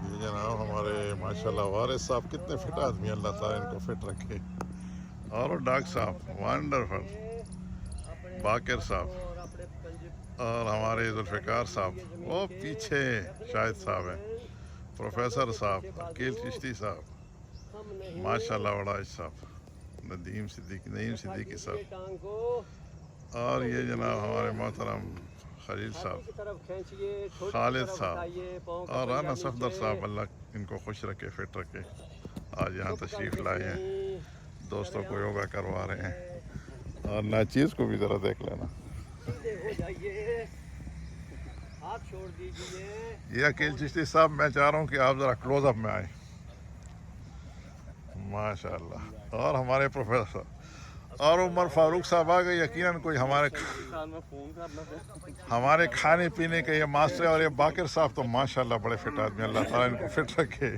یہ جناب ہمارے ماشاءاللہ وارث صاحب کتنے فٹ آدمی، اللہ تعالیٰ ان کو فٹ رکھے. اور ڈاکٹر صاحب ونڈرفل، باقر صاحب، اور ہمارے ذوالفقار صاحب، وہ پیچھے شاہد صاحب ہیں، پروفیسر صاحب، عقیل چشتی صاحب، ماشاءاللہ وڑاج صاحب، نعیم صدیقی صاحب، اور یہ جناب ہمارے محترم خلیل صاحب، خالد صاحب، اور رانا صفدر صاحب. اللہ ان کو خوش رکھے، فٹ رکھے. آج یہاں تشریف لائے ہیں، دوستوں کو یوگا کروا رہے ہیں. اور ناچیز کو بھی ذرا دیکھ لینا. یہ عقیل چشتی صاحب، میں چاہ رہا ہوں کہ آپ ذرا کلوز اپ میں آئیں. ماشاء اللہ. اور ہمارے پروفیسر اور عمر فاروق صاحب آ گئے. یقیناً کوئی ہمارے کھانے پینے کے یہ ماسٹر. اور یہ باقر صاحب تو ماشاء اللہ بڑے فٹ آدمی، اللہ تعالیٰ ان کو فٹ رکھے.